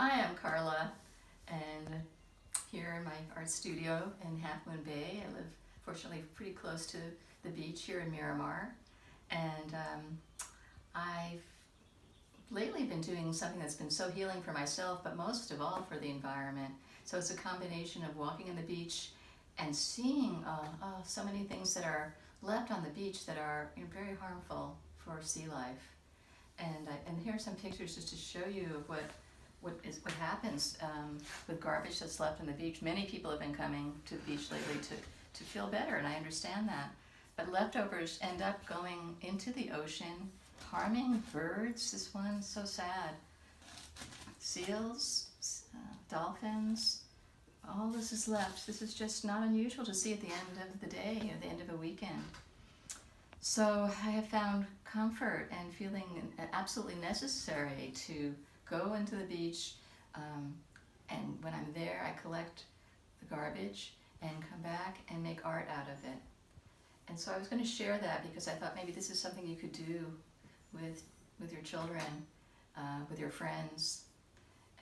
I am Carla, and here in my art studio in Half Moon Bay. I live, fortunately, pretty close to the beach here in Miramar, and I've lately been doing something that's been so healing for myself, but most of all for the environment. So it's a combination of walking on the beach and seeing so many things that are left on the beach that are very harmful for sea life. And here are some pictures just to show you of what happens with garbage that's left on the beach. Many people have been coming to the beach lately to feel better, and I understand that. But leftovers end up going into the ocean, harming birds. This one's so sad. Seals, dolphins, all this is left. This is just not unusual to see at the end of the day or the end of a weekend. So I have found comfort and feeling absolutely necessary to go into the beach, and when I'm there I collect the garbage and come back and make art out of it. And so I was going to share that because I thought maybe this is something you could do with your children, with your friends.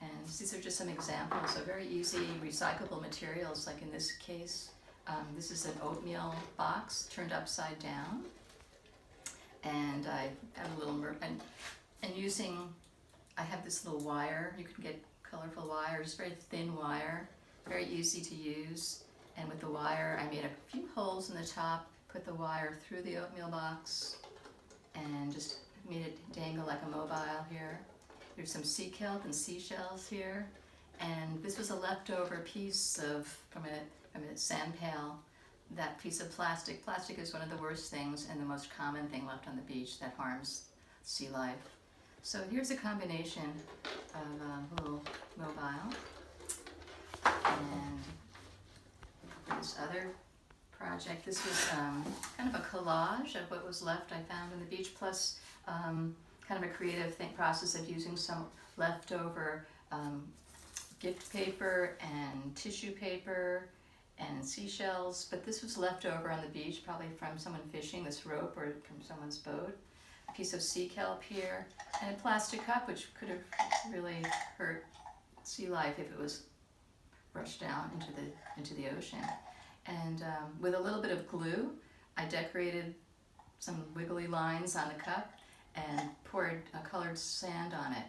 And these are just some examples of very easy recyclable materials, like in this case, this is an oatmeal box turned upside down. And I have a little, I have this little wire. You can get colorful wires, very thin wire, very easy to use. And with the wire, I made a few holes in the top, put the wire through the oatmeal box, and just made it dangle like a mobile here. There's some sea kelp and seashells here. And this was a leftover piece from a sand pail. That piece of plastic. Plastic is one of the worst things and the most common thing left on the beach that harms sea life. So here's a combination of a little mobile and this other project. This was kind of a collage of what was left I found on the beach, plus kind of a creative process of using some leftover gift paper and tissue paper and seashells, but this was left over on the beach, probably from someone fishing, this rope, or from someone's boat. A piece of sea kelp here, and a plastic cup, which could have really hurt sea life if it was rushed down into the ocean. And with a little bit of glue, I decorated some wiggly lines on the cup and poured colored sand on it,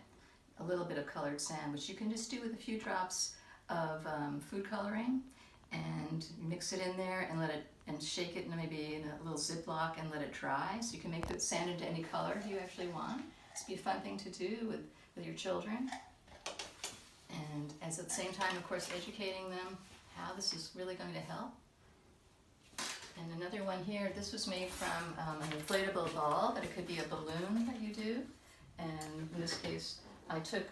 a little bit of colored sand, which you can just do with a few drops of food coloring, and mix it in there and shake it maybe in a little Ziploc and let it dry. So you can make the sand into any color you actually want. This would be a fun thing to do with your children. And at the same time, of course, educating them how this is really going to help. And another one here, this was made from an inflatable ball, but it could be a balloon that you do. And in this case, I took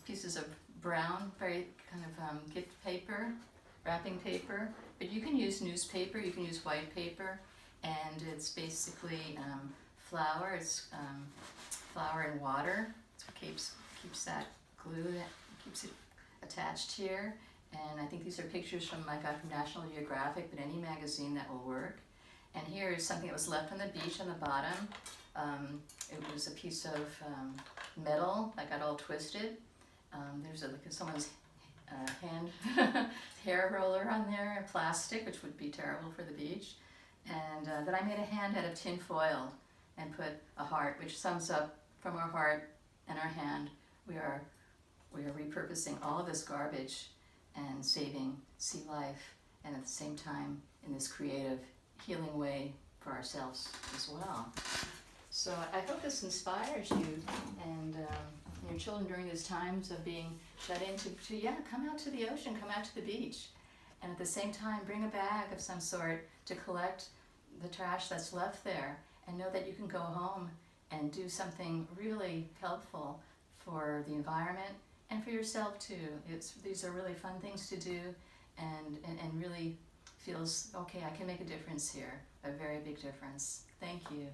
pieces of brown, very kind of gift paper, wrapping paper, but you can use newspaper, you can use white paper, and it's basically flour. It's flour and water. It keeps that glue, keeps it attached here. And I think these are pictures I got from National Geographic, but any magazine that will work. And here is something that was left on the beach on the bottom. It was a piece of metal that got all twisted. There's someone's hand hair roller on there, plastic, which would be terrible for the beach. And then I made a hand out of tin foil and put a heart, which sums up from our heart and our hand. We are repurposing all of this garbage and saving sea life, and at the same time in this creative, healing way for ourselves as well. So I hope this inspires you and your children during these times of being shut in to come out to the ocean, come out to the beach. And at the same time, bring a bag of some sort to collect the trash that's left there, and know that you can go home and do something really helpful for the environment and for yourself too. These are really fun things to do, and really feels, okay, I can make a difference here, a very big difference. Thank you.